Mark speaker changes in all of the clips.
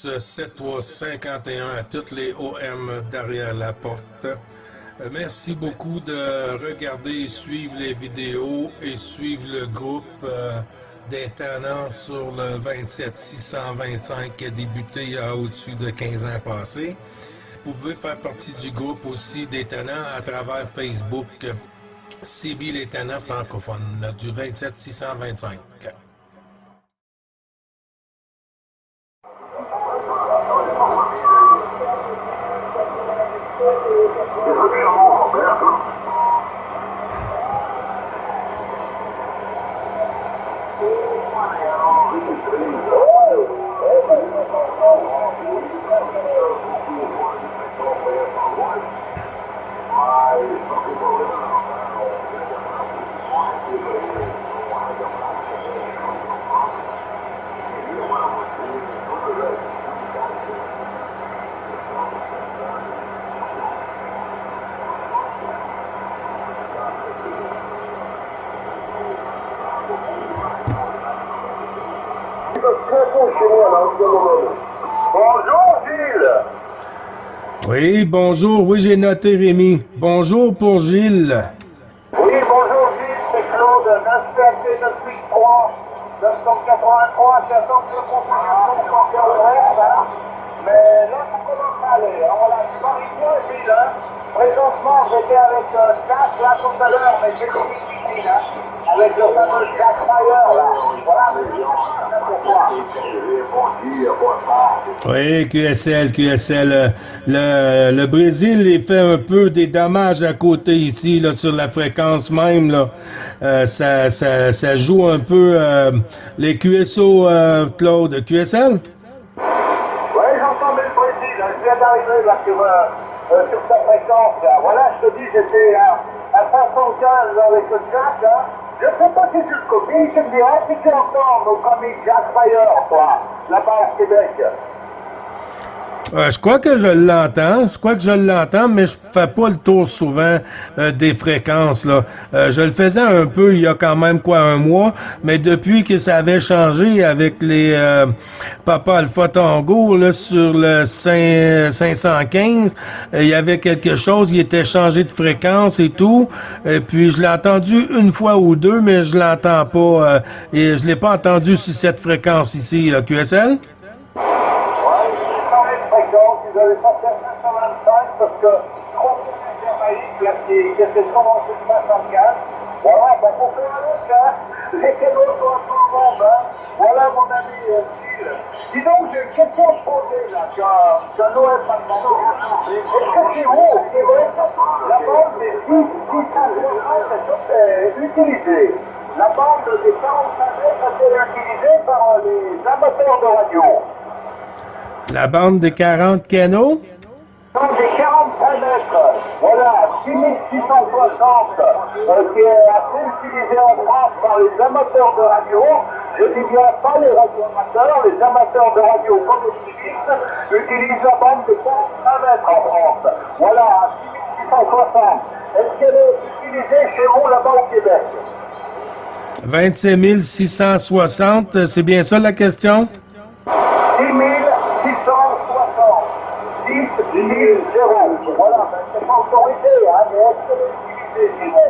Speaker 1: 7351 à toutes les OM derrière la porte. Merci beaucoup de regarder et suivre les vidéos et suivre le groupe des Tannants sur le 27625 qui a débuté il y a au-dessus de 15 ans passés. Vous pouvez faire partie du groupe aussi des Tannants à travers Facebook. CB les Tannants francophones du 27625.
Speaker 2: Bonjour Gilles.
Speaker 1: Oui, bonjour. Oui, j'ai noté Rémi. Bonjour pour Gilles.
Speaker 2: Oui, bonjour Gilles, c'est Claude, 9PHP 983, 983, j'attends que le confirmation soit bien ouverte, hein. Mais là, ça commence à aller, hein. Voilà, tu marie-toi Gilles, hein. Présentement, j'étais avec Jack, là, tout à l'heure, mais j'ai compris Gilles, hein. Avec le fameux Jack Fire, là. Voilà, mais pourquoi?
Speaker 1: Oui, QSL. Le Brésil il fait un peu des dommages à côté ici, là, sur la fréquence même. Là. Ça joue un peu les QSO, Claude. QSL?
Speaker 2: Oui, j'entendais le Brésil, hein. Je viens d'arriver là sur sa fréquence. Là. Voilà, je te dis, j'étais à 515 avec le Jack. Hein. Je ne sais pas si tu le copies, tu me diras si tu entends nos amis Jack Fire, quoi, là-bas à Québec.
Speaker 1: Je crois que je l'entends, mais je fais pas le tour souvent des fréquences. Là. Je le faisais un peu il y a quand même un mois, mais depuis que ça avait changé avec les Papa Alpha Tango là, sur le 515, il y avait quelque chose, il était changé de fréquence et tout. Et puis je l'ai entendu une fois ou deux, mais je l'entends pas. Et je l'ai pas entendu sur cette fréquence ici, là, QSL.
Speaker 2: Vous avez pas fait 525 parce que je crois que c'est Jamaïque là qui était commencé de 515. Voilà, ben pour faire un autre, hein. Les cadeaux sont à tout le monde, hein. Voilà mon ami Gilles. Dis donc, j'ai une question à te poser là, que Noël m'a demandé. Est-ce que chez vous, au Québec, la bande des 660 est utilisée? La bande des 45 mètres est utilisée par les amateurs de radio?
Speaker 1: La bande des 40 canaux?
Speaker 2: Non, des 45 mètres. Voilà, 6660 qui est assez utilisé en France par les amateurs de radio. Je dis bien pas les radioamateurs, les amateurs de radio communistes utilisent la bande de 45 mètres en France. Voilà, 6660. Est-ce qu'elle est utilisée chez vous là-bas au Québec?
Speaker 1: 25 660, c'est bien ça la question?
Speaker 2: 10 0. Voilà, ben, c'est pas autorisé, hein, mais est-ce que c'est utilisé, Simon?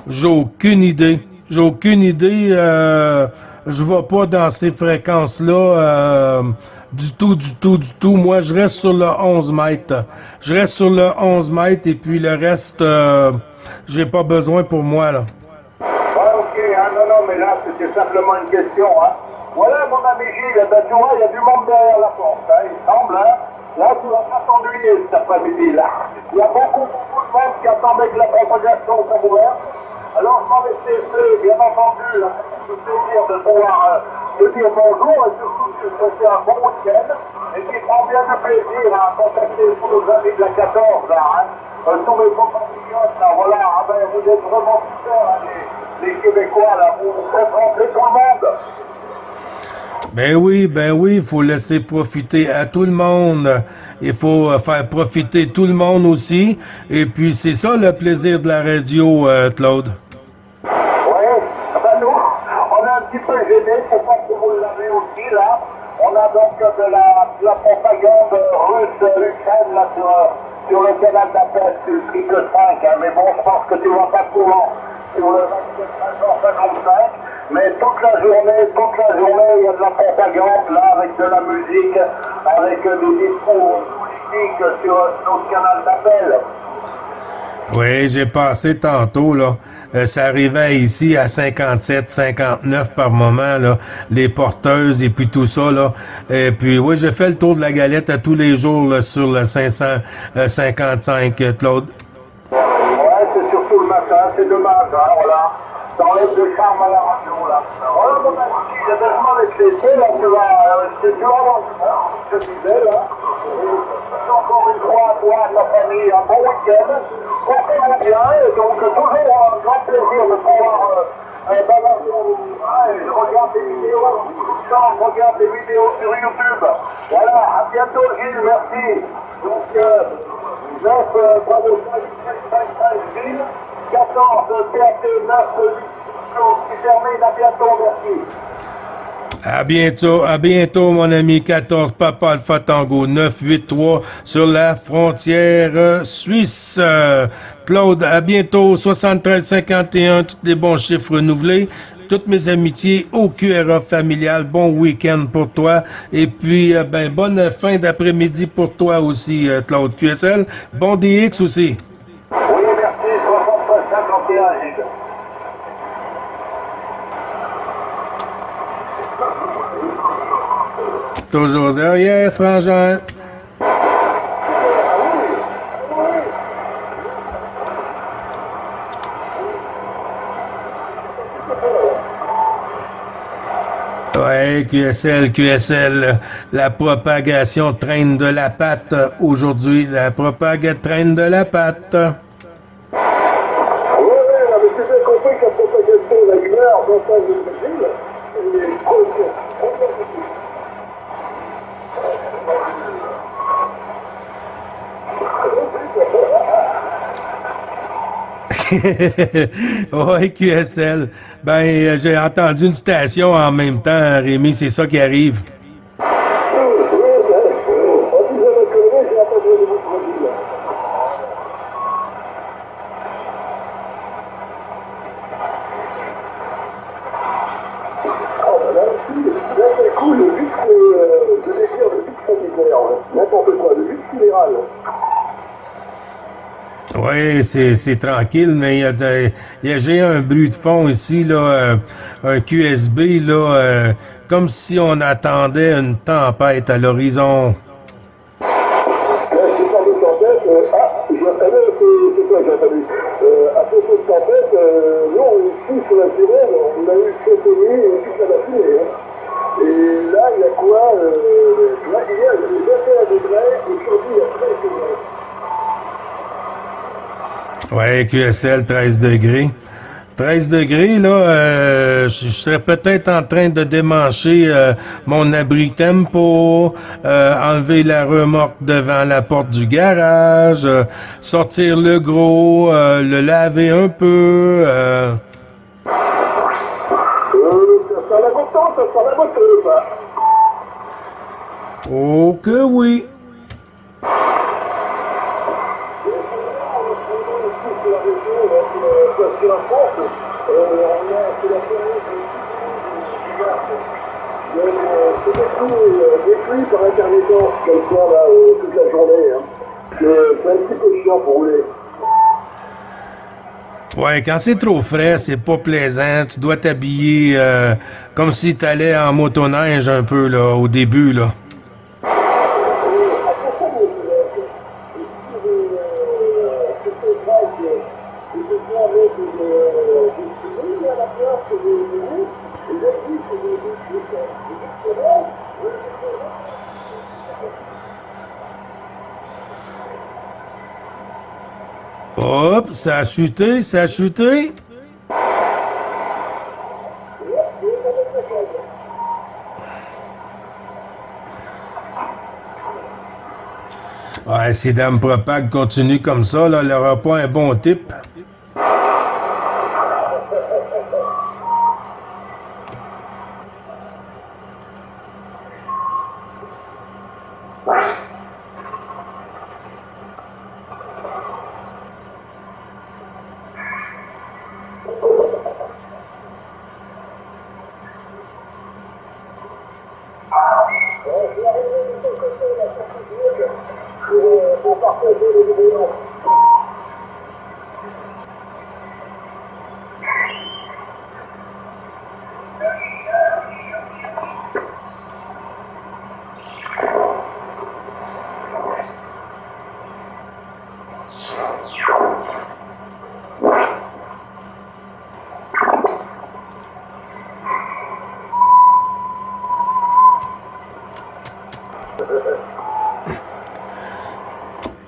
Speaker 1: J'ai aucune idée. Je vais pas dans ces fréquences-là du tout. Moi, je reste sur le 11 mètres. Je reste sur le 11 mètres et puis le reste, j'ai pas besoin pour moi, là.
Speaker 2: Ouais, ok, hein, non, mais là, c'était simplement une question, hein. Voilà, mon ami Gilles, ben, tu vois, il y a du monde derrière la porte, hein, il semble, hein. Là, tu vas pas t'ennuyer cet après-midi, là. Il y a beaucoup de monde qui attendait que la propagation soit ouverte. Alors, je m'en vais cesser, bien entendu, là, c'est un plaisir de pouvoir te dire bonjour et surtout de te souhaiter un bon week-end. Et qui prend bien du plaisir à contacter tous nos amis de la 14, là, hein. Tous mes compatriotes, là, voilà, ah ben, vous êtes vraiment super, hein, les Québécois, là, vous faites rentrer tout le monde.
Speaker 1: Ben oui, il faut laisser profiter à tout le monde. Il faut faire profiter tout le monde aussi. Et puis, c'est ça le plaisir de la radio, Claude.
Speaker 2: Oui, ben nous, on est un petit peu gênés, c'est pas que vous l'avez aussi, là. On a donc de la propagande russe Ukraine là, sur le canal d'appel, sur le triple 5, hein. Mais bon, je pense que tu vois pas souvent sur le 24-55, mais toute la journée, il y a de la propagande là, avec de la musique, avec des discours politiques sur notre canal d'appel.
Speaker 1: Oui, j'ai passé tantôt, là. Ça arrivait ici à 57, 59 par moment, là, les porteuses et puis tout ça, là. Et puis, oui, j'ai fait le tour de la galette à tous les jours, là, sur le 555, Claude.
Speaker 2: Ouais, c'est surtout le matin, c'est dommage, hein, voilà. T'enlèves le charme à la radio, là. Voilà, mon ami, j'ai tellement avec l'été, là, tu vas avoir je te disais, là. Et encore une fois, à toi, à ta famille, un bon week-end. Portez-vous bien, et donc, toujours un grand plaisir de pouvoir balancer. Je regarde des vidéos, je regarde des vidéos sur YouTube. Voilà, à bientôt, Gilles, merci. Donc, 9, bravo, 5, Gilles, 14, TAT, 9, qui termine, à bientôt, merci.
Speaker 1: À bientôt, mon ami 14 Papa Alpha Tango 983 sur la frontière suisse. Claude, à bientôt, 7351, tous les bons chiffres renouvelés. Toutes mes amitiés au QRA familial. Bon week-end pour toi. Et puis, bonne fin d'après-midi pour toi aussi, Claude QSL. Bon DX aussi.
Speaker 2: Oui, merci, 7351, Gilles.
Speaker 1: Toujours derrière, Frangin. Ouais, QSL, la propagation traîne de la patte aujourd'hui. La propagation traîne de la patte.
Speaker 2: Oui, mais tu as compris que la propagation de la humeur, dans sa ville, elle est
Speaker 1: ouais, QSL. J'ai entendu une station en même temps, Rémi, c'est ça qui arrive. Oui, c'est tranquille, mais j'ai un bruit de fond ici, là, un QSB, là, comme si on attendait une tempête à l'horizon.
Speaker 2: À propos de tempête, nous, ici, sur la Gironde, on a eu cette nuit et toute la matinée. Et là, il y a quoi là, hier, il y avait 21 degrés, et aujourd'hui, il y a 13 degrés.
Speaker 1: Ouais, QSL, 13 degrés. 13 degrés, là, je serais peut-être en train de démancher mon abri tempo, enlever la remorque devant la porte du garage, sortir le gros, le laver un peu.
Speaker 2: Ça sent la moto, ça sent la moto, ça.
Speaker 1: Oh que oui.
Speaker 2: Sur la France, on a c'est la période c'est détruit par intermittence, comme ça, là, toute la journée. Hein. C'est un petit peu chiant pour rouler.
Speaker 1: Ouais, quand c'est trop frais, c'est pas plaisant. Tu dois t'habiller comme si t'allais en motoneige un peu, là, au début, là. Hop, ça a chuté, ça a chuté. Ouais, si Dame Propag continue comme ça, là, elle n'aura pas un bon type.
Speaker 2: Pour partager les vidéos.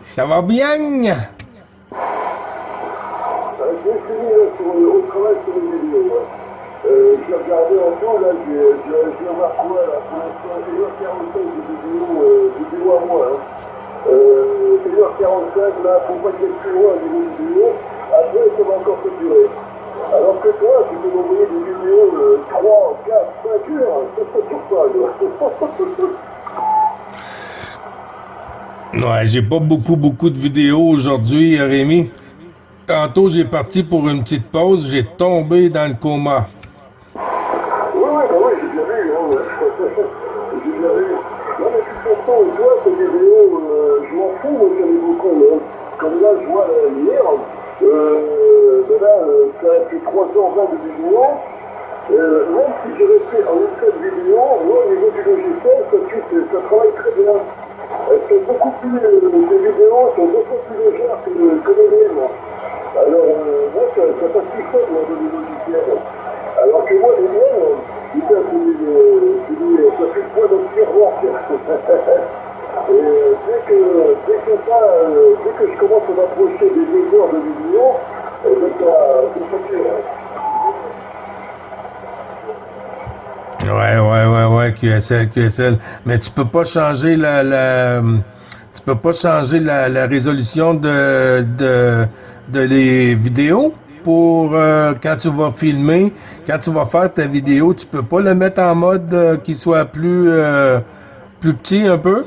Speaker 1: Ça va bien?
Speaker 2: J'ai fini là, au travail sur les vidéos. J'ai regardé en tout, là, je vais voir quoi là. Pour l'instant, 1h45 de vidéo à moi. 1h45 là, pour pas qu'il y ait plus loin au niveau vidéo. Après, ça va encore se durer. Alors que toi, tu peux m'envoyer des vidéos 3, 4, 5 heures. Ça ne dure pas.
Speaker 1: Ouais, j'ai pas beaucoup de vidéos aujourd'hui, Rémi. Tantôt, j'ai parti pour une petite pause, j'ai tombé dans le coma.
Speaker 2: Oui, j'ai bien vu, hein, j'ai bien vu. Non, mais de toute façon, toi, tes vidéos, je m'en fous, moi, j'en ai beaucoup, hein. Comme là, je vois hier, ben là, ça a fait 320 de vidéos. Même si j'avais fait en une seule vidéo, moi, au niveau du logiciel, ça travaille très bien. C'est beaucoup plus, les vidéos sont beaucoup plus légères que les miennes. Alors, moi, ça passe plus fort, moi, dans les logiciels. Alors que moi, les miennes, putain, ça fait le poids dans le tiroir. Et dès que je commence à m'approcher des 2 heures de vidéo, ça fait.
Speaker 1: Ouais, QSL. Mais tu peux pas changer tu peux pas changer la résolution de les vidéos pour quand tu vas filmer, quand tu vas faire ta vidéo, tu peux pas le mettre en mode qui soit plus petit un peu?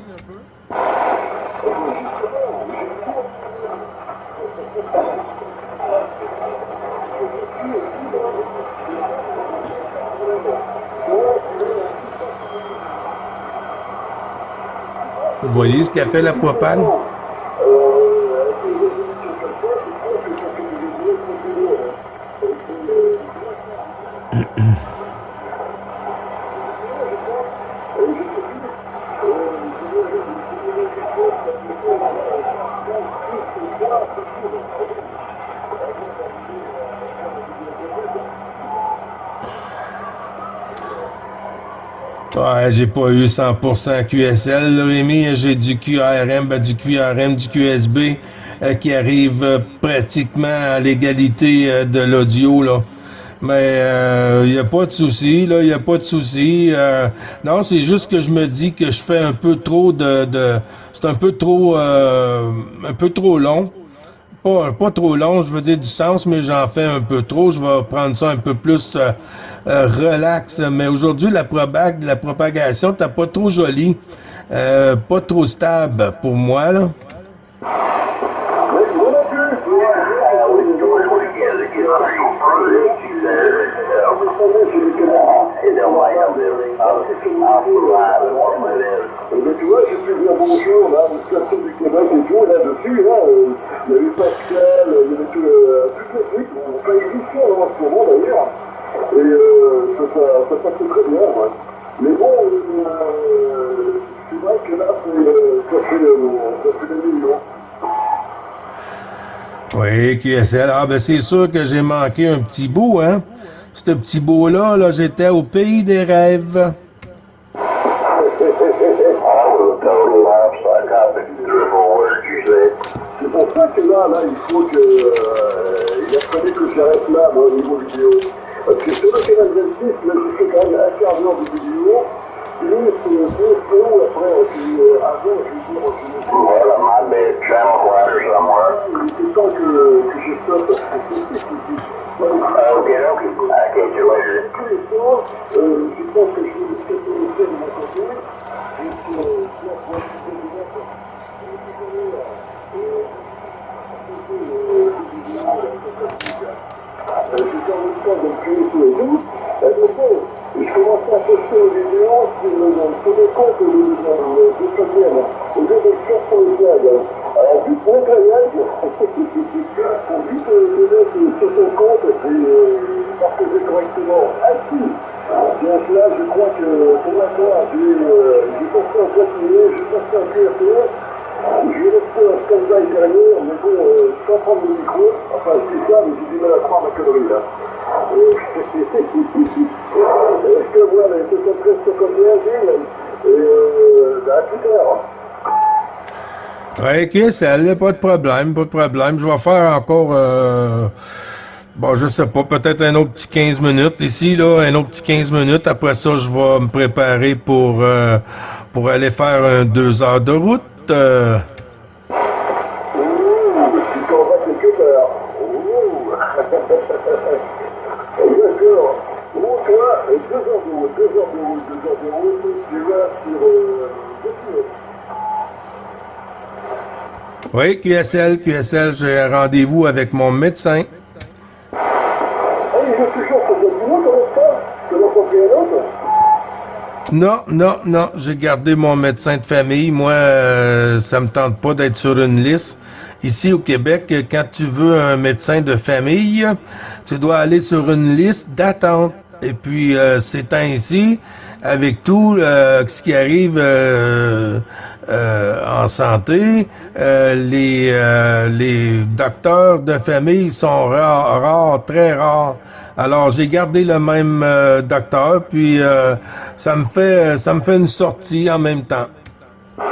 Speaker 1: Vous voyez ce qu'a fait la propane? Ouais, j'ai pas eu 100% QSL, là, Rémi. J'ai du QRM, du QRM, du QSB qui arrive pratiquement à l'égalité de l'audio, là. Mais il n'y a pas de souci, là, il n'y a pas de souci. Non, c'est juste que je me dis que je fais un peu trop c'est un peu trop long. Pas trop long, je veux dire du sens, mais j'en fais un peu trop. Je vais prendre ça un peu plus relax. Mais aujourd'hui, la propagation, t'as pas trop joli, pas trop stable pour moi, là.
Speaker 2: Tu vois, j'ai pu dire bonjour, là, aux personnes du Québec et tout, là-dessus, là, il y a eu Pascal, il y avait toute l'équipe, on fait une émission en ce moment, d'ailleurs, et ça passait très bien, ouais. Mais bon, c'est vrai que là, ça fait le million.
Speaker 1: Oui, QSL. Ah, ben c'est sûr que j'ai manqué un petit bout, hein. Ce petit bout-là, là, j'étais au pays des rêves.
Speaker 2: C'est pour ça que là, il faut que... il a fallu que j'arrête là, au niveau vidéo. Parce que sur le canal 26, là, j'ai fait quand même un quart d'heure de vidéo. Et lui, c'est où après, avant, je veux dire, il était temps que je stoppe.
Speaker 3: Okay, I'll catch you later.
Speaker 2: Tous les soirs, je pense que je vais le faire de mon côté. J'étais en même temps de créer tous les jours. Et donc, je commençais à poster aux vidéos sur des comptes de deuxième, au lieu de faire sur le diable. Alors, vite mon kayak, pour vite le mettre sur son compte et puis partager correctement. Ainsi, donc là, je crois que pour l'instant, j'ai passé un clavier, j'ai passé un QRTS, j'ai resté un stand-by derrière, mais bon, sans prendre le micro, enfin, c'est ça, mais j'ai du mal à croire ma connerie là. Est-ce que voilà, c'est un presque comme Gilles, et à tout à l'heure.
Speaker 1: Ouais, ok, ça allait, pas de problème, pas de problème. Je vais faire encore, bon, je sais pas, peut-être un autre petit 15 minutes ici, là, un autre petit 15 minutes. Après ça, je vais me préparer pour aller faire 2 heures de route.
Speaker 2: Tu t'en vas quelque part. D'accord. Bon, toi, 2 heures de route, 2 heures de route, 2 heures de route, tu vas sur 2 kilomètres.
Speaker 1: Oui, QSL, j'ai un rendez-vous avec mon médecin.
Speaker 2: Ah, il est toujours sur 2 kilomètres, comme ça? Tu vas pas faire un autre?
Speaker 1: Non, j'ai gardé mon médecin de famille. Moi, ça me tente pas d'être sur une liste. Ici au Québec, quand tu veux un médecin de famille, tu dois aller sur une liste d'attente. Et puis, ces temps-ci, avec tout ce qui arrive en santé, les docteurs de famille sont rares, très rares. Alors, j'ai gardé le même docteur, puis ça me fait une sortie en même temps.
Speaker 2: Ah,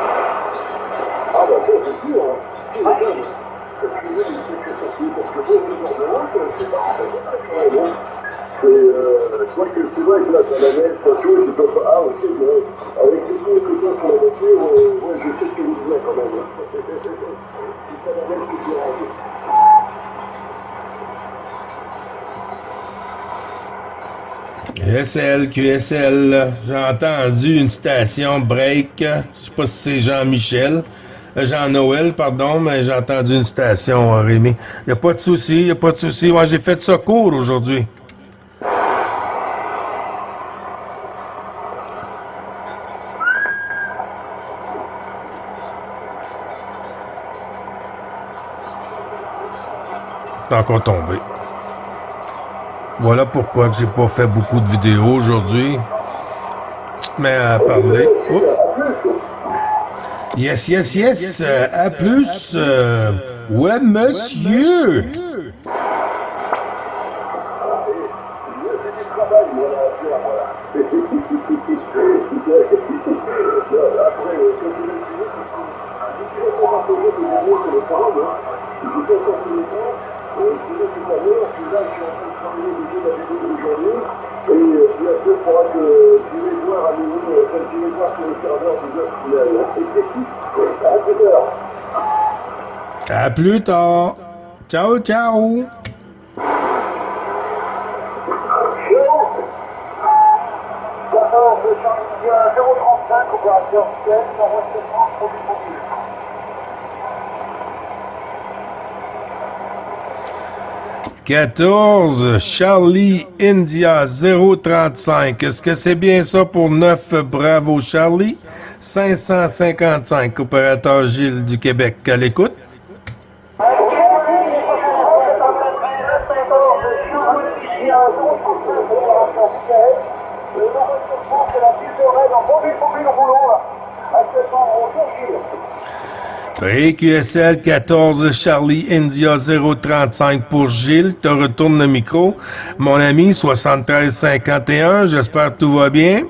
Speaker 2: bah, ça, c'est sûr, hein. Parce que là, il sait que ça fait, parce que bon, 2 heures de route, c'est pas très bien, quand même. Je crois que c'est vrai que là, dans la neige, ça joue, je peux pas. Ah, ok, mais avec les coups que t'as sur la voiture, ouais, je sais ce que vous dites quand même. C'est pas la neige qui dérange.
Speaker 1: QSL, j'ai entendu une station break, je sais pas si c'est Jean-Michel, Jean-Noël, pardon, mais j'ai entendu une station, Rémi. Y a pas de souci. Moi, j'ai fait de secours aujourd'hui. C'est encore tombé. Voilà pourquoi que j'ai pas fait beaucoup de vidéos aujourd'hui. Mais à parler. Oh. Yes. À plus. Ouais, monsieur. À plus tard. Ciao.
Speaker 2: 035, opération ciel, enregistrement, produit mobile.
Speaker 1: 14, Charlie India 035. Est-ce que c'est bien ça pour 9 Bravo Charlie? 555, opérateur Gilles du Québec. À l'écoute. QSL 14 Charlie India 035 pour Gilles. Te retourne le micro. Mon ami 7351. J'espère que tout va bien.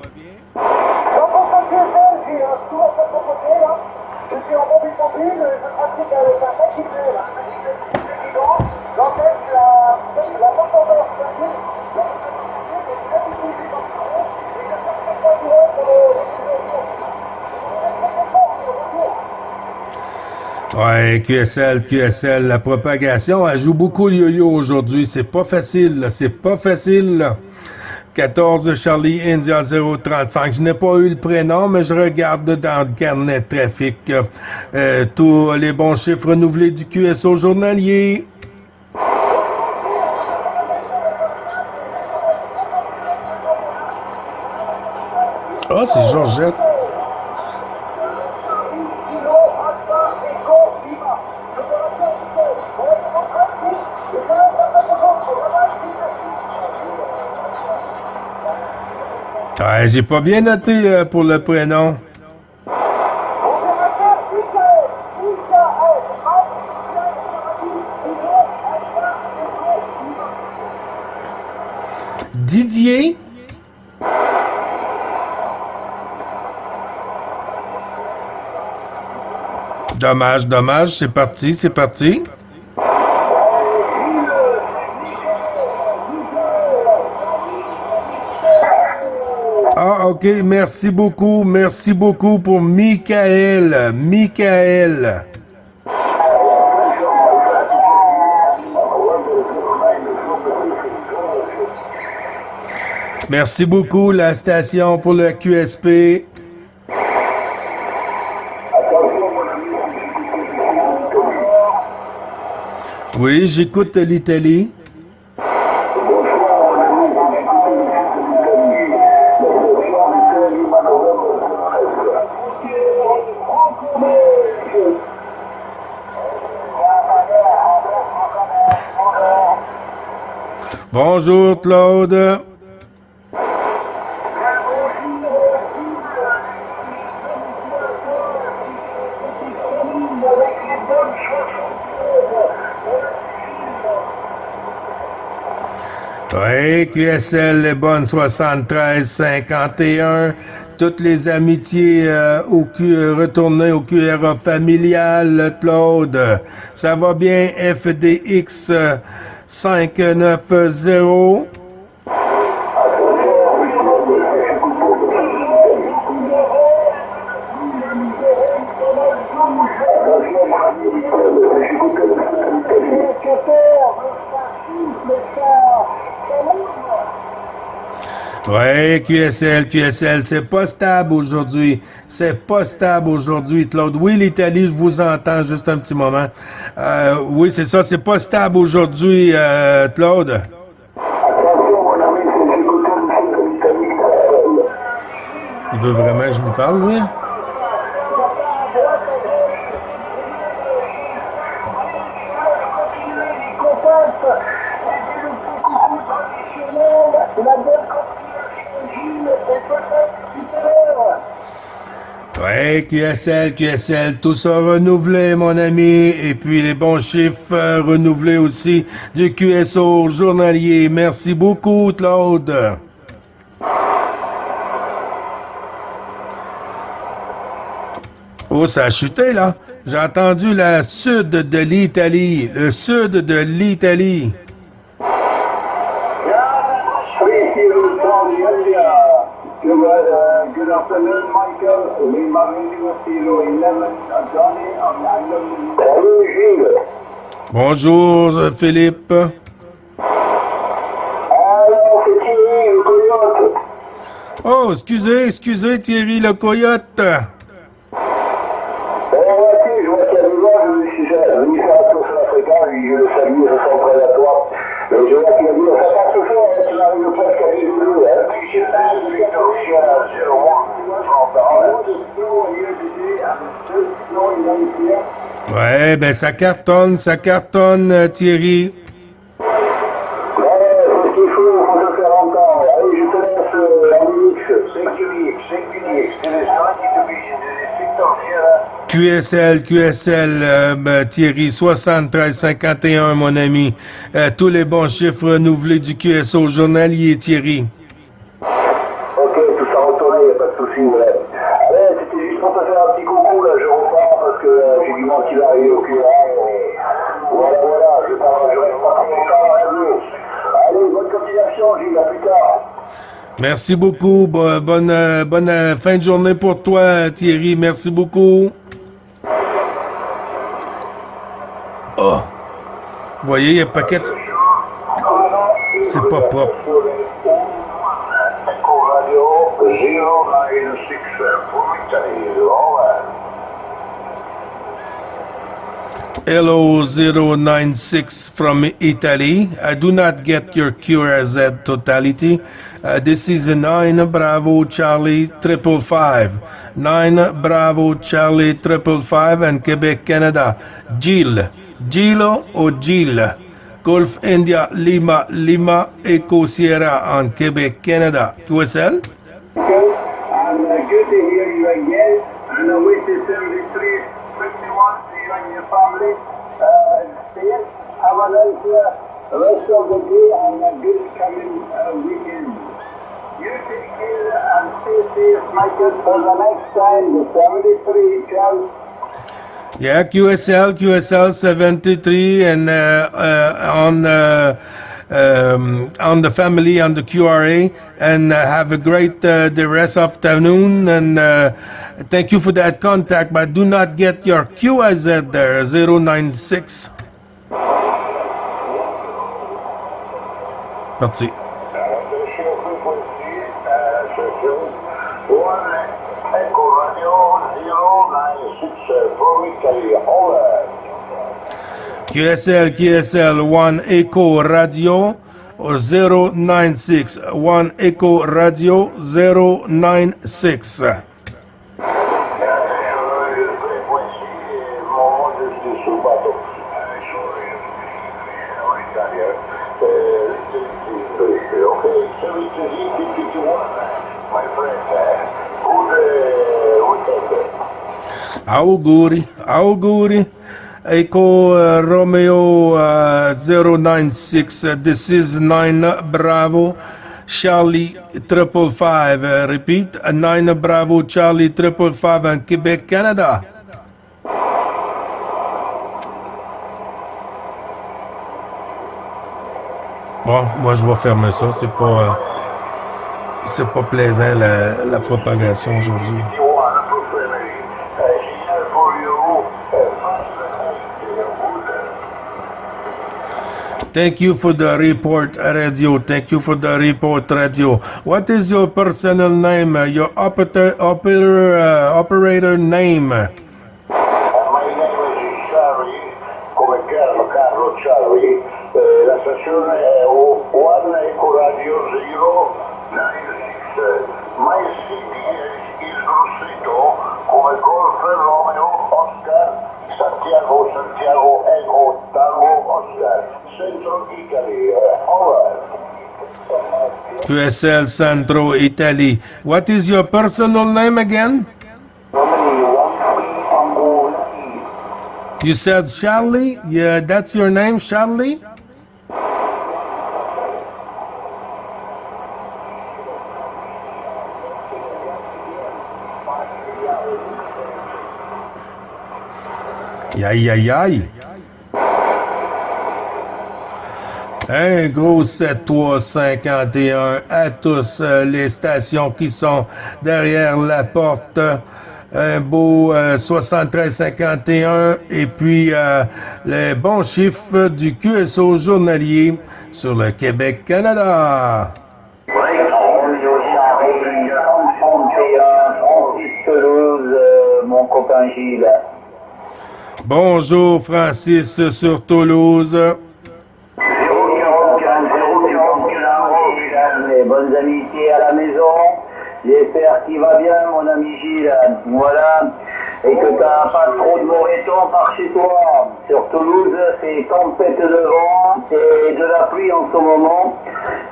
Speaker 1: Ouais, QSL, la propagation, elle joue beaucoup le yo-yo aujourd'hui. C'est pas facile, là. 14 Charlie India 035. Je n'ai pas eu le prénom, mais je regarde dans le carnet de trafic tous les bons chiffres renouvelés du QSO journalier. Ah, c'est Georgette. Ouais, j'ai pas bien noté pour le prénom. Didier? Dommage, dommage. C'est parti, c'est parti. Ah, OK. Merci beaucoup. Merci beaucoup pour Michael. Michael. Merci beaucoup, la station, pour le QSP. Oui, j'écoute l'Italie. Bonjour, Claude. Oui, QSL, les bonnes 73-51. Toutes les amitiés retournées au QRA familial, Claude. Ça va bien, FDX 590. Ouais, QSL, c'est pas stable aujourd'hui. C'est pas stable aujourd'hui, Claude. Oui, l'Italie, je vous entends juste un petit moment. Oui, c'est ça, c'est pas stable aujourd'hui, Claude. Il veut vraiment que je lui parle, lui? Ouais, QSL, tout ça renouvelé, mon ami, et puis les bons chiffres renouvelés aussi du QSO journalier. Merci beaucoup, Claude. Oh, ça a chuté, là. J'ai entendu le sud de l'Italie. Le sud de l'Italie.
Speaker 2: Good afternoon, Michael. Lima Radio 011, Johnny, Salut, Gilles.
Speaker 1: Bonjour, Philippe.
Speaker 2: Alors, c'est Thierry, le coyote.
Speaker 1: Oh, excusez, Thierry, le coyote.
Speaker 2: Je vois qu'il y a des gens, je suis venu faire un tour sur la fréquence, je le salue, je sens près à toi. Je vois qu'il y a des gens, ça passe toujours, tu n'arrives presque à les deux,
Speaker 1: Ouais, ben ça cartonne, Thierry.
Speaker 2: Ouais, c'est ce qu'il faut se faire entendre. Allez, je te laisse en mix.
Speaker 1: QSL, Thierry, 73-51, mon ami. Tous les bons chiffres renouvelés du QSO journalier, Thierry.
Speaker 2: Ok, tout ça retourné, y a pas de souci, ouais. Allez, c'était juste pour te faire un petit coucou, là, je repars parce que j'ai du monde qui va arriver au QA, et voilà, je reste pas trop longtemps à la vue. Allez, bonne continuation, Gilles, à plus tard.
Speaker 1: Merci beaucoup. Bonne fin de journée pour toi, Thierry. Merci beaucoup. Oh! Vous voyez, il y a un paquet de... C'est pas propre. Hello 096 from Italy. I do not get your QRZ totality. This is 9 Bravo Charlie 555. 9 Bravo Charlie 555 and Quebec, Canada. Gilles. Gilo or Gilles? Golf India Lima Echo Sierra en Québec, Canada. QSL?
Speaker 2: 73, 51, see you and your family. Stay in. Have a nice rest of the day and a good coming weekend. You take care and stay safe, Michael, for the next time. The 73, Charles.
Speaker 1: Yeah, QSL 73, and on the family, on the QRA, and have a great the rest of afternoon, and thank you for that contact, but do not get your QIZ there, 096. Parti. QSL 1 Echo Radio or 096 1 Echo Radio 096. Auguri. Echo Romeo 096. This is 9 Bravo Charlie 555. Repeat, 9 Bravo Charlie 555 en Québec, Canada. Bon, moi je vais fermer ça. C'est pas plaisant la propagation aujourd'hui. Thank you for the report, radio. Thank you for the report, radio. What is your personal name? Your operator name?
Speaker 2: My name is Charlie, come Carlo Charlie. La stazione è One Eco Radio 096. My city is Grosseto, come Golf Romeo Oscar Santiago Eco Tango Oscar. Centro Italy,
Speaker 1: QSL Centro Italy. What is your personal name again? You said Charlie? Yeah, that's your name, Charlie? Aïe. Un gros 7351 à tous les stations qui sont derrière la porte. Un beau 7351 et puis les bons chiffres du QSO journalier sur le Québec-Canada.
Speaker 2: Mon copain Gilles.
Speaker 1: Bonjour Francis sur Toulouse.
Speaker 2: Bonnes amitiés à la maison. J'espère qu'il va bien, mon ami Gilles. Voilà. Et que tu n'as pas trop de mauvais temps par chez toi. Sur Toulouse, c'est tempête de vent et de la pluie en ce moment.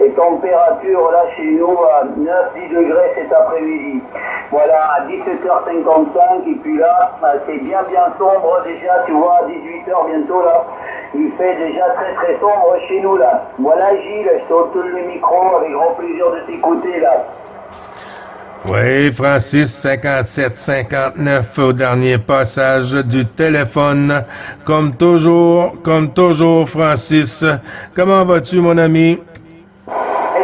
Speaker 2: Et température là chez nous à 9-10 degrés cet après-midi. Voilà, à 17h55. Et puis là, c'est bien sombre déjà. Tu vois, à 18h bientôt là. Il fait déjà très sombre chez nous là. Voilà Gilles, je te retourne le micro avec grand plaisir de t'écouter là.
Speaker 1: Oui, Francis, 57-59 au dernier passage du téléphone. Comme toujours, Francis. Comment vas-tu, mon ami?
Speaker 2: Et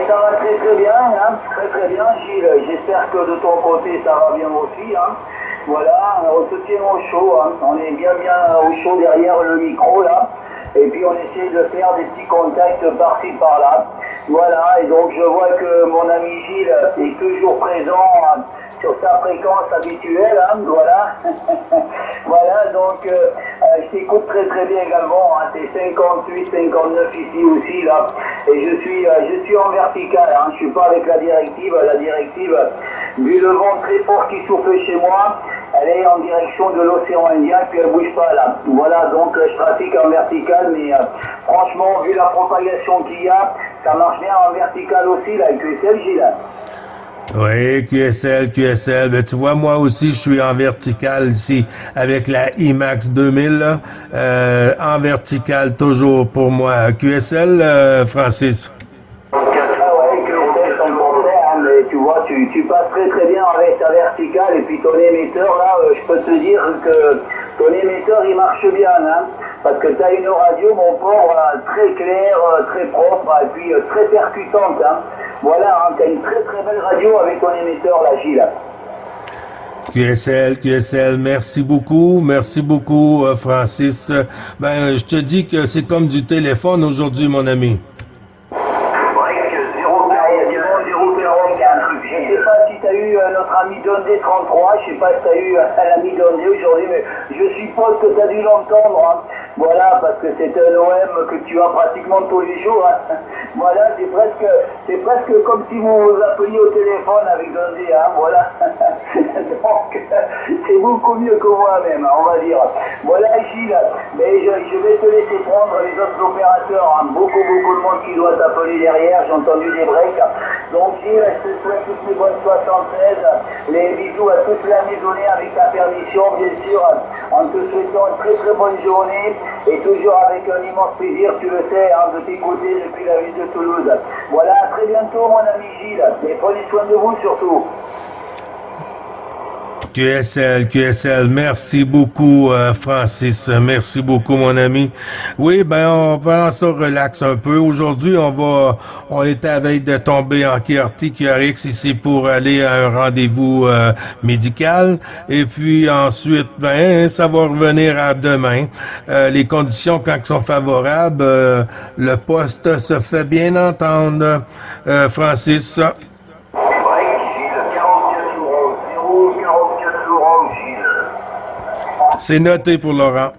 Speaker 2: ça va très bien, hein? Très bien, Gilles. J'espère que de ton côté, ça va bien aussi, hein? Voilà, on se tient au chaud, hein? On est bien au chaud derrière le micro, là. Et puis on essaie de faire des petits contacts par-ci par-là. Voilà, et donc je vois que mon ami Gilles est toujours présent sur sa fréquence habituelle, hein, voilà. Voilà, donc je t'écoute très bien également, hein, c'est 58, 59 ici aussi, là. Et je suis en vertical, hein, je suis pas avec la directive, vu le vent très fort qui souffle chez moi, elle est en direction de l'océan Indien, puis elle bouge pas là. Voilà, donc je trafique en vertical, mais franchement, vu la propagation qu'il y a, ça marche bien en vertical aussi, là, avec QSL, Gilles.
Speaker 1: Oui, QSL. Ben, tu vois, moi aussi, je suis en vertical ici avec la IMAX 2000, là. En vertical toujours pour moi. QSL, Francis.
Speaker 3: Ah ouais, QSL, ton contraire, hein, mais tu vois, tu passes très très bien avec ta verticale et puis ton émetteur, là, je peux te dire que ton émetteur, il marche bien, hein, parce que tu as une radio, mon port, très claire, très propre, et puis très percutante, hein. Voilà, hein, tu as une très très belle radio avec ton émetteur, là, Gilles.
Speaker 1: QSL, merci beaucoup, Francis. Ben, je te dis que c'est comme du téléphone aujourd'hui, mon ami.
Speaker 3: Break 0, il y a 0, 0, je sais pas si tu as eu notre ami Dondé 33, je sais pas si tu as eu l'ami Dondé aujourd'hui, mais je suppose que tu as dû l'entendre, hein. Voilà, parce que c'est un OM que tu as pratiquement tous les jours, hein. Voilà, c'est presque comme si vous vous appeliez au téléphone avec Dondé, hein, voilà. Donc, c'est beaucoup mieux que moi-même, on va dire. Voilà, Gilles, mais je vais te laisser prendre les autres opérateurs, hein. Beaucoup de monde qui doit t'appeler derrière, j'ai entendu des breaks. Donc, Gilles, je te souhaite toutes les bonnes 73, les bisous à toute la maisonnée avec ta permission, bien sûr, en te souhaitant une très très bonne journée et toujours avec un immense plaisir, tu le sais, hein, de t'écouter depuis la ville de Toulouse. Voilà, à très bientôt, mon ami Gilles, et prenez soin de vous surtout.
Speaker 1: QSL, merci beaucoup, Francis. Merci beaucoup, mon ami. Oui, ben, on va se relax un peu. Aujourd'hui, on est à la veille de tomber en QRX ici pour aller à un rendez-vous médical. Et puis ensuite, ben, ça va revenir à demain. Les conditions, quand elles sont favorables, le poste se fait bien entendre. Francis. C'est noté pour Laurent.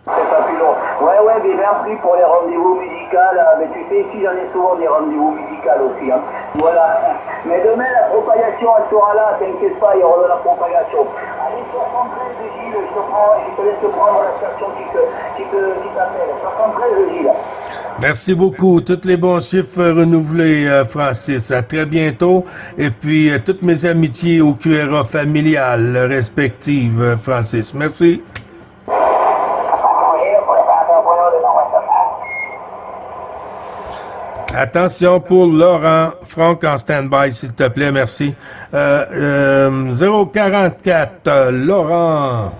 Speaker 3: C'est pas plus long. Ouais, mais bien pris pour les rendez-vous médicaux. Mais tu sais, ici, j'en ai souvent des rendez-vous médicaux aussi, hein. Voilà. Mais demain, la propagation, elle sera là. T'inquiète pas, il y aura de la propagation. Allez, 73, Gilles, je te laisse prendre la station qui t'appelle. 73, Gilles.
Speaker 1: Merci beaucoup. Tous les bons chiffres renouvelés, Francis. À très bientôt. Et puis, toutes mes amitiés au QRA familial respectives, Francis. Merci. Attention pour Laurent. Franck en stand-by, s'il te plaît. Merci. 044, Laurent.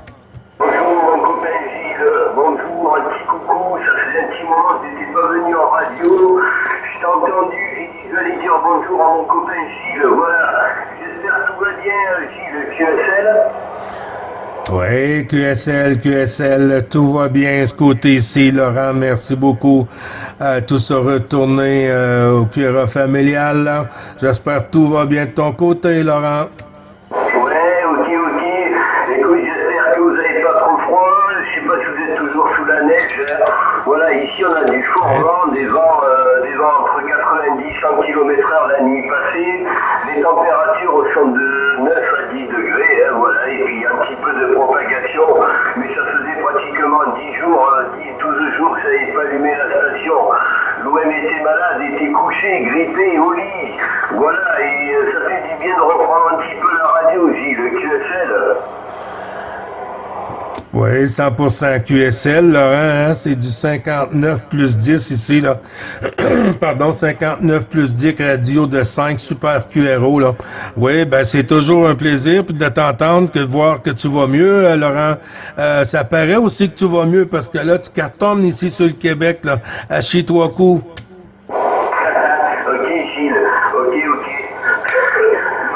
Speaker 3: Bonjour mon copain Gilles, bonjour, un petit coucou, ça faisait un petit moment que t'étais pas venu en radio, je t'ai entendu, j'ai dit je vais aller dire bonjour à mon copain Gilles, voilà, j'espère que tout va bien Gilles, QSL.
Speaker 1: Oui, QSL, tout va bien ce côté-ci, Laurent, merci beaucoup. Tout se retourner au QRA familial, là. J'espère que tout va bien de ton côté, Laurent.
Speaker 3: Ouais, ok, écoute, j'espère que vous n'avez pas trop froid, je sais pas si vous êtes toujours sous la neige, voilà, ici on a du fort vent, des vents entre 90 et 100 km/h la nuit passée, les températures sont de 9 à 10 degrés, hein, voilà, et puis il y a un petit peu de propagation, mais ça faisait pratiquement 12 jours que ça n'avait pas allumé la station. L'OM était malade, était couché, grippé, au lit, voilà, et ça fait du bien de reprendre un petit peu la radio, Gilles, QSL.
Speaker 1: Oui, 100% QSL, Laurent, hein, c'est du 59 plus 10 ici, là. Pardon, 59 plus 10 radio de 5 super QRO, là. Oui, ben c'est toujours un plaisir de t'entendre, que de voir que tu vas mieux, Laurent. Ça paraît aussi que tu vas mieux parce que là, tu cartonnes ici sur le Québec, là, à Chitwaku.
Speaker 3: Ok, Gilles, ok.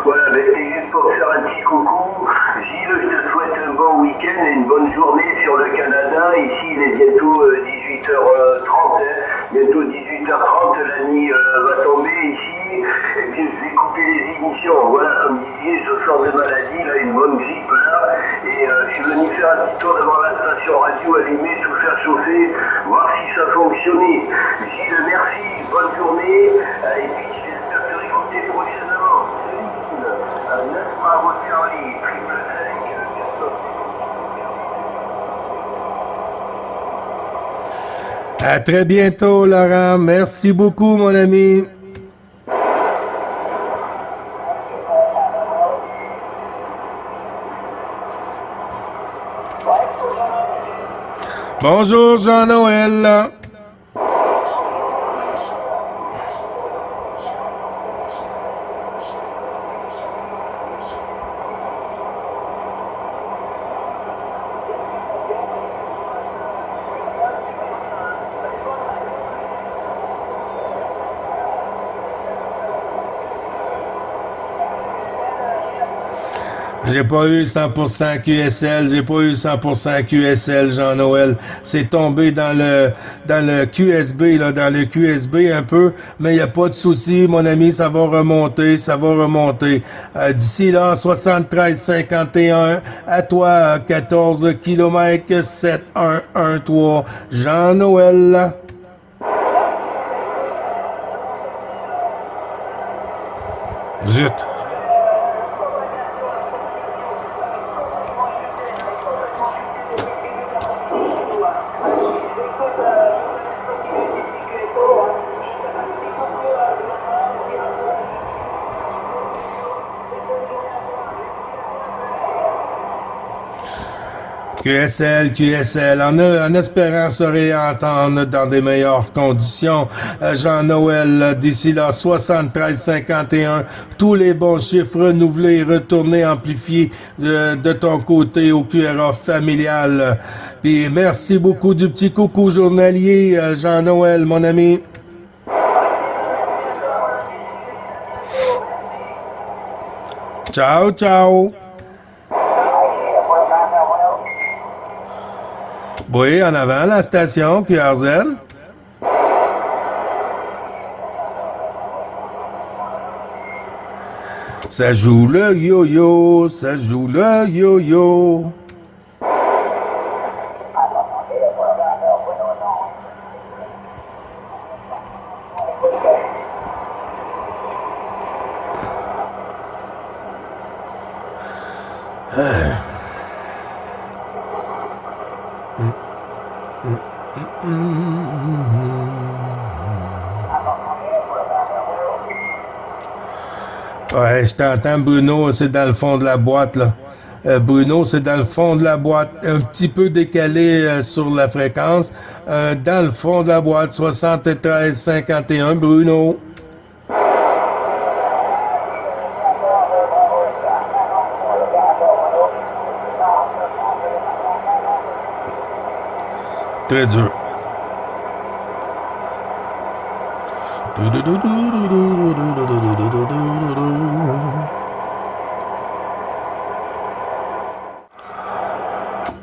Speaker 3: Voilà, ben c'est juste pour faire un petit coucou. Gilles, je te souhaite un bon week-end et une bonne journée sur le Canada. Ici, il est bientôt 18h30, hein. Bientôt 18h30, la nuit va tomber ici. Et puis, je vais couper les ignitions. Voilà, comme disiez, je sors de maladie, là, une bonne grippe, là. Et je suis venu faire un petit tour devant la station radio allumée, tout faire chauffer, voir si ça fonctionnait. Gilles, merci, bonne journée. Et puis, j'espère te réécouter prochainement. Salut, 9 Bravo Charlie, 555.
Speaker 1: À très bientôt, Laurent. Merci beaucoup, mon ami. Bonjour, Jean-Noël. J'ai pas eu 100% QSL, j'ai pas eu 100% QSL, Jean-Noël. C'est tombé dans le QSB, là, dans le QSB un peu, mais il y a pas de souci, mon ami, ça va remonter, ça va remonter. D'ici là, 73-51, à toi, 14 km 7113, Jean-Noël. Zut. QSL, en espérant se réentendre dans des meilleures conditions. Jean-Noël, d'ici là, 73-51, tous les bons chiffres renouvelés, retournés, amplifiés de ton côté au QRA familial. Puis merci beaucoup du petit coucou journalier, Jean-Noël, mon ami. Ciao, ciao. Oui, en avant, la station, QRZ. Ça joue le yo-yo, ça joue le yo-yo. Ouais, je t'entends, Bruno, c'est dans le fond de la boîte, là. Bruno, c'est dans le fond de la boîte, un petit peu décalé sur la fréquence. Dans le fond de la boîte, 73-51, Bruno. Très dur.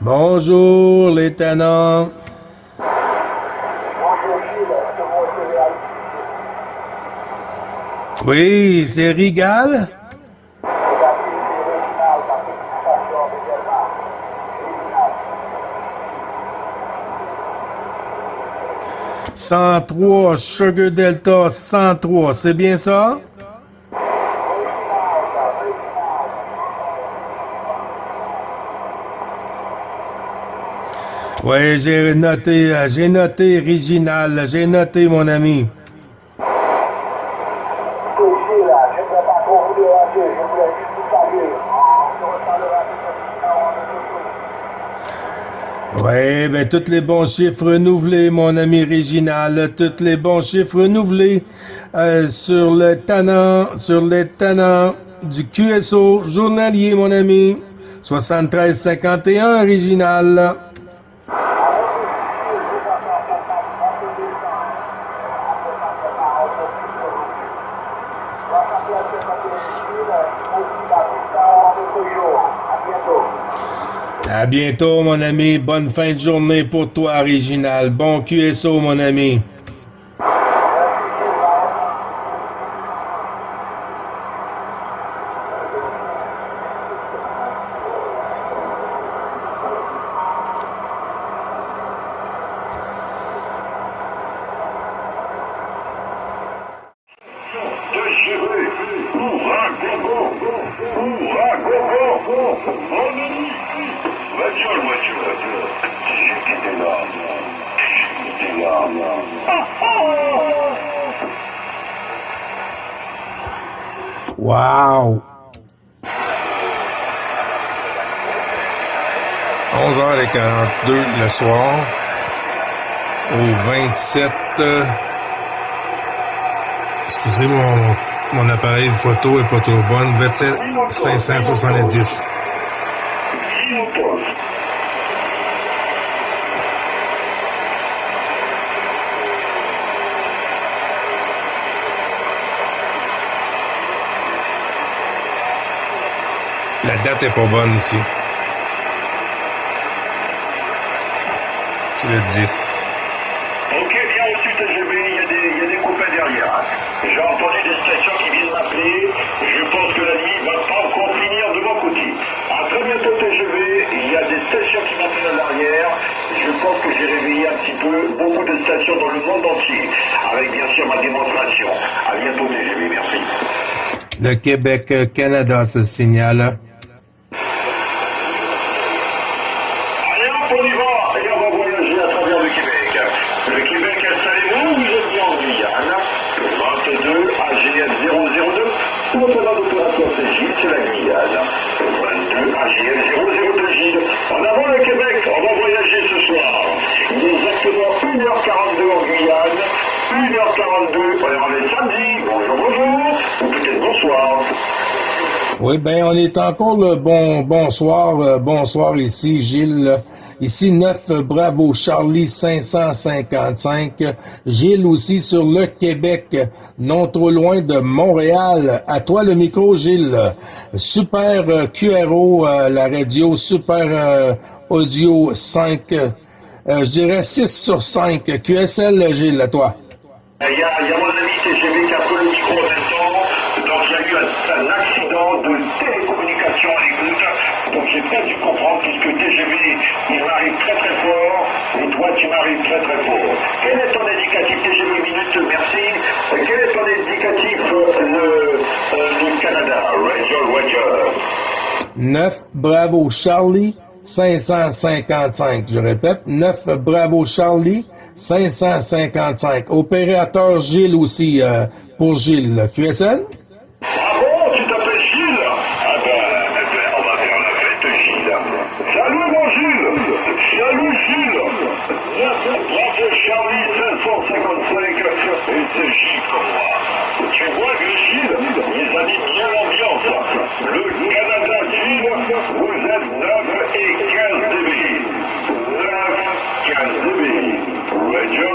Speaker 1: Bonjour les tenants. Oui, c'est Rigal. « 103, Sugar Delta 103, c'est bien ça? » Oui, j'ai noté, Réginal, j'ai noté, mon ami. Oui, ben, tous les bons chiffres renouvelés, mon ami Réginal, tous les bons chiffres renouvelés sur les tannants du QSO journalier, mon ami. 73-51, Réginal. À bientôt, mon ami. Bonne fin de journée pour toi, Réginal. Bon QSO, mon ami. Wow! 11h42 le soir. Au 27... excusez, mon appareil photo est pas trop bonne. 27 570. La date est pas bonne ici. C'est le 10.
Speaker 4: Ok, bien reçu TGV, il y a des copains derrière. J'ai entendu des stations qui viennent m'appeler. Je pense que la nuit va pas encore finir de mon côté. À très bientôt TGV, il y a des stations qui m'appellent à l'arrière. Je pense que j'ai réveillé un petit peu beaucoup de stations dans le monde entier. Avec bien sûr ma démonstration. À bientôt TGV, merci.
Speaker 1: Le Québec-Canada se signale.
Speaker 4: Allez hop, on y va. Et on va voyager à travers le Québec. Le Québec, installez-vous, vous êtes bien en Guyane. 22 AGL 002. Votre nom d'opérateur c'est Gilles, c'est la Guyane. 22 AGL 002 Gilles. En avant le Québec, on va voyager ce soir. Il est exactement 1h42 en Guyane. 1h42, on est samedi. Bonjour, bonjour. Ou peut-être bonsoir.
Speaker 1: Oui, ben on est encore le bonsoir, bonsoir ici, Gilles. Ici 9 Bravo Charlie 555. Gilles aussi sur le Québec, non trop loin de Montréal. À toi le micro, Gilles. Super QRO, la radio, super audio 5. Je dirais 6 sur 5. QSL, Gilles, à toi.
Speaker 4: Il y a mon ami TGV qui a pris le micro en même temps. Donc il y a eu un accident de télécommunication à l'écoute. Donc j'ai pas dû comprendre puisque TGV il m'arrive très très fort et toi tu m'arrives très très fort. Quel est ton indicatif TGV minute, merci. Quel est ton indicatif le Canada? Roger.
Speaker 1: 9 Bravo Charlie 555. Je répète, 9 Bravo Charlie 555. Opérateur Gilles aussi, pour Gilles. QSL?
Speaker 4: Ah bon, tu t'appelles Gilles? Ah ben, on va faire la fête, Gilles. Salut mon Gilles! Salut Gilles! Bravo Charlie 555, et c'est Gilles comme moi. Tu vois que Gilles, ils animent bien l'ambiance. Le Canada Gilles, vous êtes 9 et 15 dB. 9, 15 dB. Roger.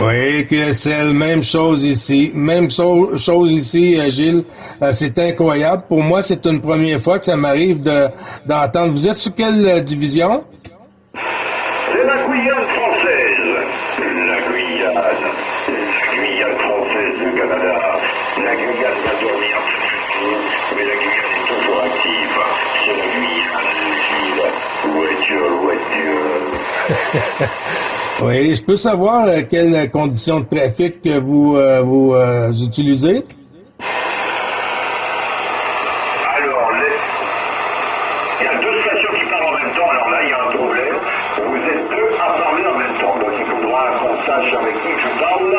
Speaker 1: Oui, QSL, même chose ici. Même chose ici, Gilles. C'est incroyable. Pour moi, c'est une première fois que ça m'arrive d'entendre. Vous êtes sur quelle division?
Speaker 4: C'est la Guyane française. La Guyane française du Canada. La Guyane va dormir très tôt, mais la Guyane est toujours active. C'est la Guyane, Gilles. Voiture.
Speaker 1: Oui, je peux savoir quelles conditions de trafic que vous utilisez?
Speaker 4: Alors, il y a deux stations qui parlent en même temps. Alors là, il y a un problème. Vous êtes deux à parler en même temps. Donc il faudra qu'on sache avec qui je parle.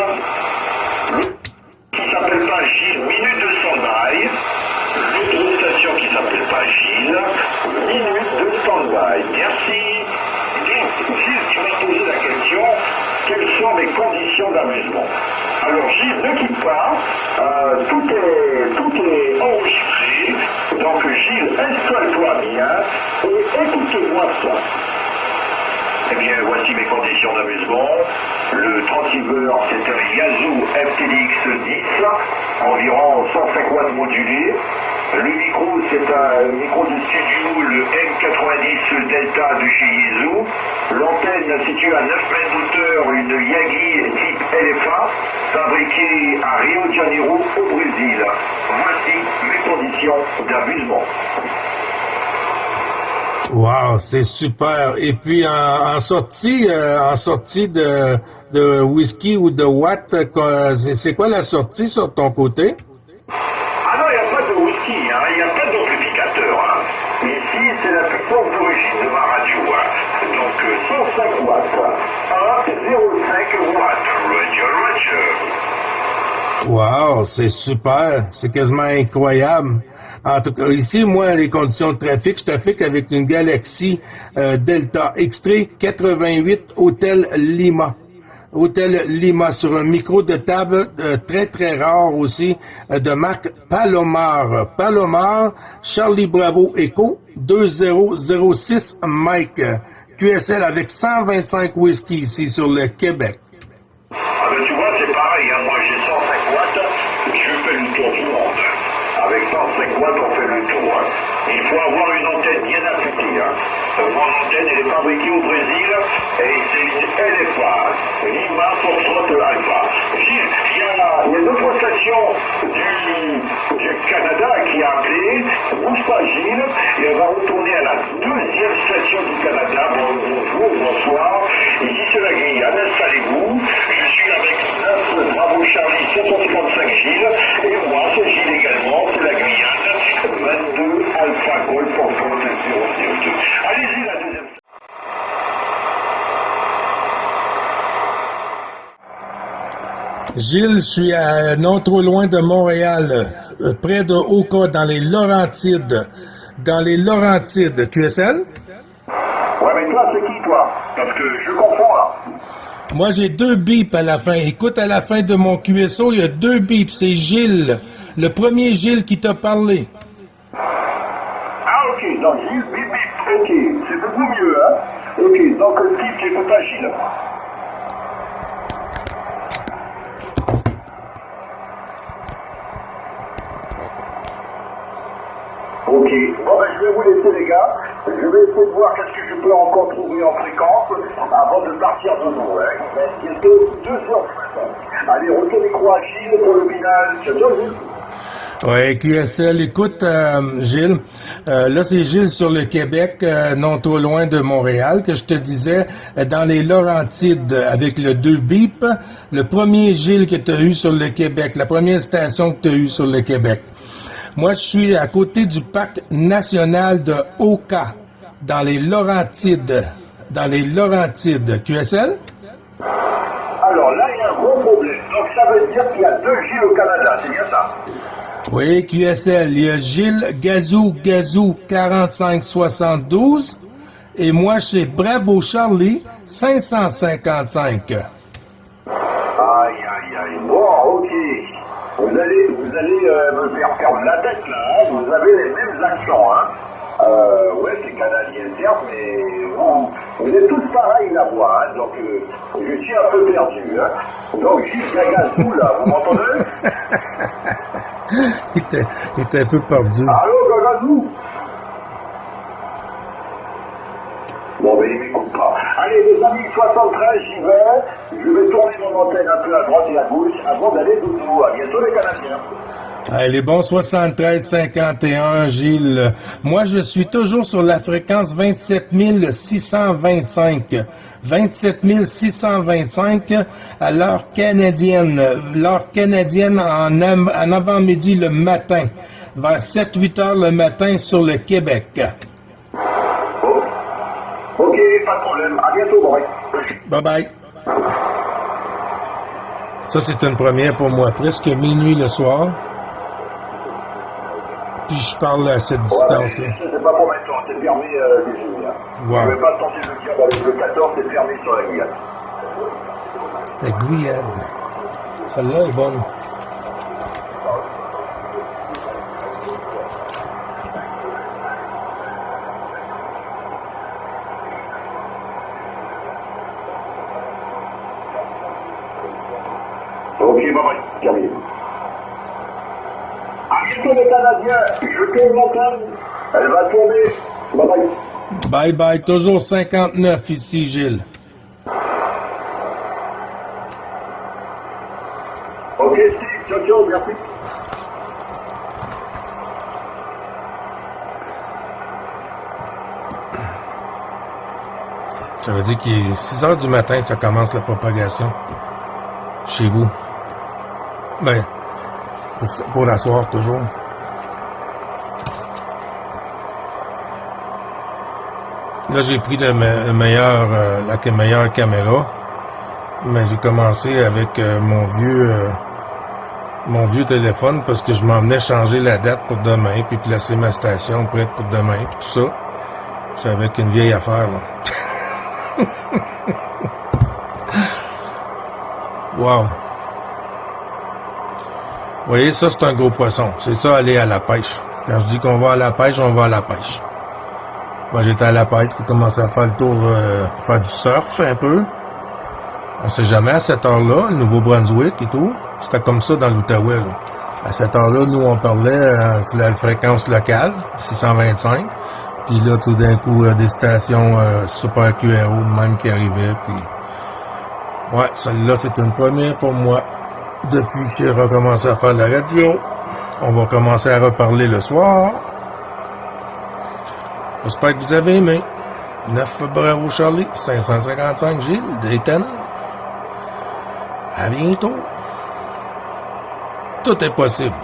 Speaker 4: Qui s'appelle pas Gilles, minute de stand-by. L'autre station qui s'appelle pas Gilles, minute de stand-by. Merci. Donc, Gilles, tu m'as posé la question, quelles sont les conditions d'amusement? Alors Gilles, ne quitte pas, tout est enregistré, donc Gilles, installe-toi bien et écoute-moi ça. Eh bien, voici mes conditions d'amusement. Le transceiver, c'est un Yazoo FTDX 10, environ 105 watts modulés. Le micro, c'est un micro de studio, le M90 Delta de chez Yazoo. L'antenne située à 9 mètres d'hauteur, une Yagi type LFA, fabriquée à Rio de Janeiro, au Brésil. Voici mes conditions d'amusement.
Speaker 1: Wow, c'est super. Et puis en sortie de whisky ou de watt, c'est quoi la sortie sur ton côté?
Speaker 4: Ah non, il n'y a pas de whisky, il n'y a pas d'amplificateur. Ici, c'est la puissance d'origine de ma radio. Donc 105 watts, 1,05 watts. Roger.
Speaker 1: Wow, c'est super. C'est quasiment incroyable. En tout cas, ici, moi, les conditions de trafic, je trafique avec une Galaxy Delta X-Ray 88 Hôtel Lima. Hôtel Lima sur un micro de table très très rare aussi de marque Palomar. Palomar, Charlie Bravo Echo 2006 Mike. QSL avec 125 whisky ici sur le Québec.
Speaker 4: Ah ben tu vois, c'est pareil, hein. Moi j'ai 105 watts, je fais le tour du monde. Avec 105 watts, on fait le tour. Hein. Il faut avoir une antenne bien affûtée. Hein. Mon antenne, elle est fabriquée au Brésil et c'est une LFA, Lima Foxtrot Alpha. Gilles, il y a d'autres stations du Canada qui a appelé, bouge pas Gilles, et on va retourner à la deuxième station du Canada. Bonjour, bonsoir. Ici c'est la Guyane, installez-vous. Je suis avec 9 Bravo Charlie 735 Gilles, et moi c'est Gilles également, c'est la Guyane, 22 Alpha Golf Foxtrot 002. Allez-y la deuxième.
Speaker 1: Gilles, je suis à non trop loin de Montréal, près de Oka, dans les Laurentides. Dans les Laurentides. QSL?
Speaker 4: Ouais, mais toi, c'est qui, toi? Parce que je confonds, là.
Speaker 1: Moi, j'ai 2 bips à la fin. Écoute, à la fin de mon QSO, il y a 2 bips. C'est Gilles. Le premier Gilles qui t'a parlé.
Speaker 4: Ah, ok. Donc, Gilles, bip, bip. Ok. C'est beaucoup mieux, hein? Ok. Donc, Steve, j'écoute pas Gilles. Ok, bon ben je vais vous laisser les gars, je vais essayer de voir qu'est-ce que je peux encore trouver en fréquence avant de partir de nous, hein. Il reste bientôt 2 heures. Allez, retour micro à Gilles pour le final, ciao Gilles.
Speaker 1: Oui, QSL, écoute, Gilles, là c'est Gilles sur le Québec, non trop loin de Montréal, que je te disais, dans les Laurentides, avec le 2 bip, le premier Gilles que tu as eu sur le Québec, la première station que tu as eu sur le Québec. Moi, je suis à côté du parc national de Oka, dans les Laurentides. Dans les Laurentides. QSL?
Speaker 4: Alors là, il y a un gros problème. Donc ça veut dire qu'il y a 2 Gilles au Canada, c'est bien ça?
Speaker 1: Oui, QSL. Il y a Gilles Gazou 4572 et moi, chez Bravo Charlie 555.
Speaker 4: Aïe, aïe, aïe. Bon, ok. Vous allez me faire perdre la tête, là, hein. Vous avez les mêmes accents, hein. Ouais, c'est canadien, certes, mais vous êtes tous pareils, la voix, hein. Donc, je suis un peu perdu, hein. Donc, Gilles Gagazou, là, vous m'entendez?
Speaker 1: Il était un peu perdu.
Speaker 4: Allô, Gagazou? Bon, ben, il m'écoute pas. Allez, les amis, 73, j'y vais. Je vais tourner mon antenne un peu à droite et à gauche avant d'aller dodo. À bientôt, les Canadiens.
Speaker 1: Les bons 73-51, Gilles. Moi, je suis toujours sur la fréquence 27 625. 27 625 à l'heure canadienne. L'heure canadienne en avant-midi le matin. Vers 7-8 heures le matin sur le Québec.
Speaker 4: Ok, pas de problème. À bientôt, bye.
Speaker 1: Bye-bye. Ça, c'est une première pour moi. Presque minuit le soir. Puis je parle à cette distance-là.
Speaker 4: C'est pas pour maintenant, c'est fermé les Guyane.
Speaker 1: Wow.
Speaker 4: Je ne vais pas tenter de dire avec le 14, c'est fermé sur la Guyane.
Speaker 1: La Guyane. Celle-là est bonne.
Speaker 4: Ok, bye-bye, terminé. À bientôt les Canadiens, je tourne l'antenne, elle va tourner. Bye-bye.
Speaker 1: Bye-bye. Toujours 59 ici, Gilles.
Speaker 4: Ok, Steve, ciao, ciao, merci.
Speaker 1: Ça veut dire qu'il est 6 heures du matin, ça commence la propagation. Chez vous. Ben, pour l'asseoir, toujours. Là, j'ai pris la meilleure caméra. Mais j'ai commencé avec mon vieux mon vieux téléphone parce que je m'en venais changer la date pour demain, puis placer ma station prête pour demain, puis tout ça. J'étais avec une vieille affaire, là. Wow. Vous voyez, ça, c'est un gros poisson. C'est ça, aller à la pêche. Quand je dis qu'on va à la pêche, on va à la pêche. Moi, j'étais à la pêche pour commencer à faire le tour, faire du surf un peu. On sait jamais à cette heure-là, le Nouveau-Brunswick et tout. C'était comme ça dans l'Outaouais, là. À cette heure-là, nous, on parlait sur la fréquence locale, 625. Puis là, tout d'un coup, des stations super QRO de même qui arrivaient. Puis ouais, celle-là, c'est une première pour moi. Depuis que j'ai recommencé à faire la radio, on va commencer à reparler le soir. J'espère que vous avez aimé. 9 Bravo Charlie, 555 Gilles, Daytona. À bientôt. Tout est possible.